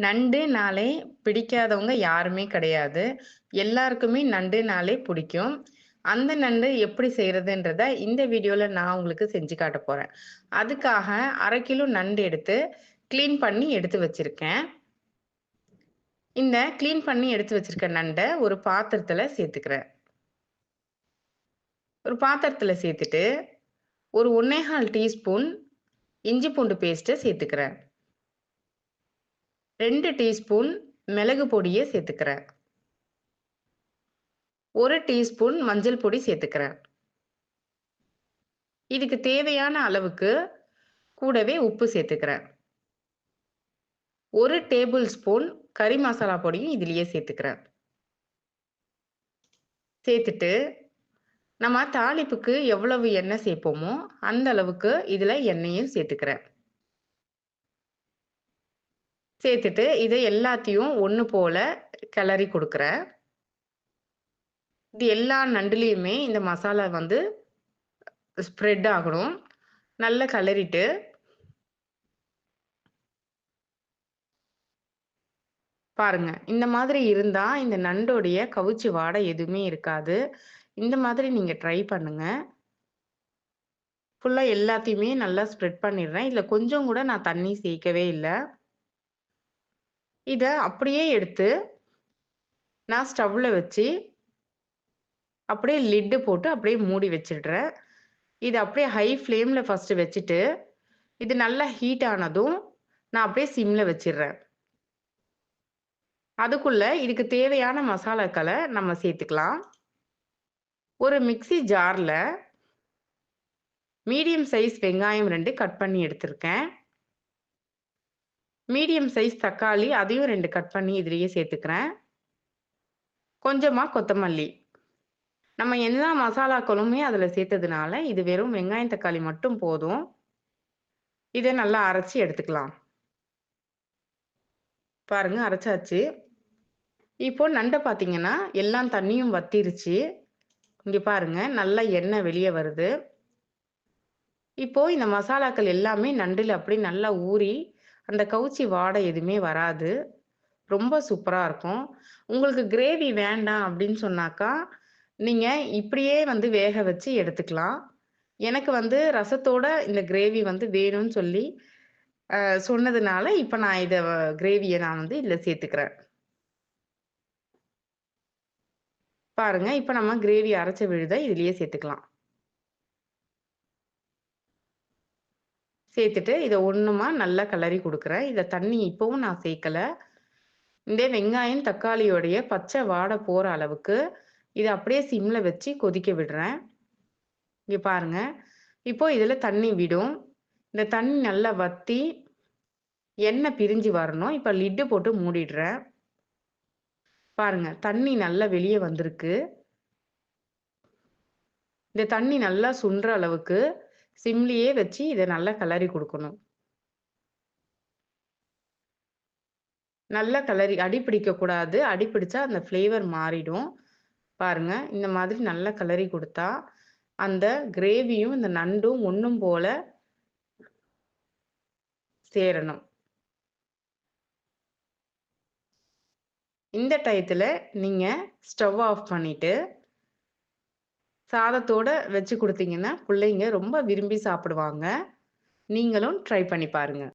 நண்டுனாலே பிடிக்காதவங்க யாருமே கிடையாது. எல்லாருக்குமே நண்டுனாலே பிடிக்கும். அந்த நண்டு எப்படி செய்றதுன்றத இந்த வீடியோல நான் உங்களுக்கு செஞ்சு காட்டப் போறேன். அதுக்காக 1/2 கிலோ நண்டு எடுத்து கிளீன் பண்ணி எடுத்து வச்சிருக்கேன். இந்த கிளீன் பண்ணி எடுத்து வச்சிருக்க நண்ட ஒரு பாத்திரத்துல சேர்த்துக்கிறேன். ஒரு பாத்திரத்துல சேர்த்துட்டு, ஒரு 1 1/4 டீஸ்பூன் இஞ்சி பூண்டு பேஸ்ட்ட சேர்த்துக்கிறேன். 2 டீஸ்பூன் மிளகு பொடிய சேர்த்துக்கிறேன். 1 டீஸ்பூன் மஞ்சள் பொடி சேர்த்துக்கிறேன். இதுக்கு தேவையான அளவுக்கு கூடவே உப்பு சேர்த்துக்கிறேன். 1 டேபிள் ஸ்பூன் கறி மசாலா பொடியும் இதிலேயே சேர்த்துக்கிறேன். சேர்த்துட்டு, நம்ம தாளிப்புக்கு எவ்வளவு எண்ணெய் சேர்ப்போமோ, அந்த அளவுக்கு இதுல எண்ணெயும் சேர்த்துக்கிறேன். சேர்த்துட்டு, இதை எல்லாத்தையும் ஒண்ணு போல கிளறி குடுக்குறேன். இது எல்லா நண்டுலயுமே இந்த மசாலா வந்து ஸ்ப்ரெட் ஆகணும். நல்லா கிளறிட்டு பாருங்க. இந்த மாதிரி இருந்தா, இந்த நண்டோடைய கவுச்சி வாடை எதுவுமே இருக்காது. இந்த மாதிரி நீங்க ட்ரை பண்ணுங்க. ஃபுல்லா எல்லாத்தையுமே நல்லா ஸ்ப்ரெட் பண்ணிடுறேன். இதுல கொஞ்சம் கூட நான் தண்ணி சேர்க்கவே இல்ல. இத அப்படியே எடுத்து நான் ஸ்டவ்ல வச்சு, அப்படியே லிட் போட்டு அப்படியே மூடி வச்சுடுறேன். இத அப்படியே ஹை ஃப்ளேம்ல ஃபர்ஸ்ட்டு வச்சுட்டு, இது நல்லா ஹீட் ஆனதும், நான் அப்படியே சிம்ல வச்சுடுறேன். அதுக்குள்ள இதுக்கு தேவையான மசாலாக்கள நம்ம சேர்த்துக்கலாம். ஒரு மிக்ஸி ஜார்ல மீடியம் சைஸ் வெங்காயம் 2 கட் பண்ணி எடுத்திருக்கேன். மீடியம் சைஸ் தக்காளி அதையும் 2 கட் பண்ணி இதிலேயே சேர்த்துக்கிறேன். கொஞ்சமா கொத்தமல்லி. நம்ம எல்லா மசாலாக்களுமே அதில சேர்த்ததுனால, இது வெறும் வெங்காயம், தக்காளி மட்டும் போதும். இத நல்லா அரைச்சு எடுத்துக்கலாம். பாருங்க அரைச்சாச்சு. இப்போ நண்ட பார்த்தீங்கன்னா, எல்லாம் தண்ணியும் வத்திருச்சு. இங்க பாருங்க, நல்லா எண்ணெய் வெளிய வருது. இப்போ இந்த மசாலாக்கள் எல்லாமே நண்டுல அப்படியே நல்லா ஊறி, அந்த கவுச்சி வாடை எதுவுமே வராது. ரொம்ப சூப்பரா இருக்கும். உங்களுக்கு கிரேவி வேண்டாம் அப்படின்னு சொன்னாக்கா, நீங்க இப்படியே வந்து வேக வச்சு எடுத்துக்கலாம். எனக்கு வந்து ரசத்தோட இந்த கிரேவி வந்து வேணும்னு சொல்லி அ சொன்னதுனால, இப்ப நான் இத கிரேவிய நான் வந்து இதுல சேர்த்துக்கிறேன். பாருங்க, இப்ப நம்ம கிரேவி அரைச்ச விழுத இதிலேயே சேர்த்துக்கலாம். சேர்த்துட்டு இத ஒண்ணுமா நல்லா கிளறி குடுக்குறேன். இத தண்ணி இப்பவும் நான் சேர்க்கல. இந்த வெங்காயம், தக்காளியோடைய பச்சை வாடை போற அளவுக்கு, இத அப்படியே சிம்ல வச்சு கொதிக்க விடுறேன். இங்க பாருங்க. இப்போ இதுல தண்ணி விடும். இந்த தண்ணி நல்லா வத்தி, எண்ணெய் பிரிஞ்சு வரணும். இப்ப லிட்டு போட்டு மூடிடுறேன். பாருங்க, தண்ணி நல்லா வெளிய வந்திருக்கு. இந்த தண்ணி நல்லா சுண்டுற அளவுக்கு சிம்லயே வச்சு இத நல்லா கிளறி குடுக்கணும். நல்லா கிளறி அடி பிடிக்கக்கூடாது. அடி பிடிச்சா அந்த ஃப்ளேவர் மாறிடும். பாருங்க, இந்த மாதிரி நல்லா கிளறி குடுத்தா, அந்த கிரேவியும், இந்த நண்டும் ஒண்ணும் போல சேரணும். இந்த டயத்துல நீங்க ஸ்டவ் ஆஃப் பண்ணிட்டு, சாதத்தோட வச்சு குடுத்தீங்கன்னா, புள்ளைங்க ரொம்ப விரும்பி சாப்பிடுவாங்க. நீங்களும் ட்ரை பண்ணி பாருங்க.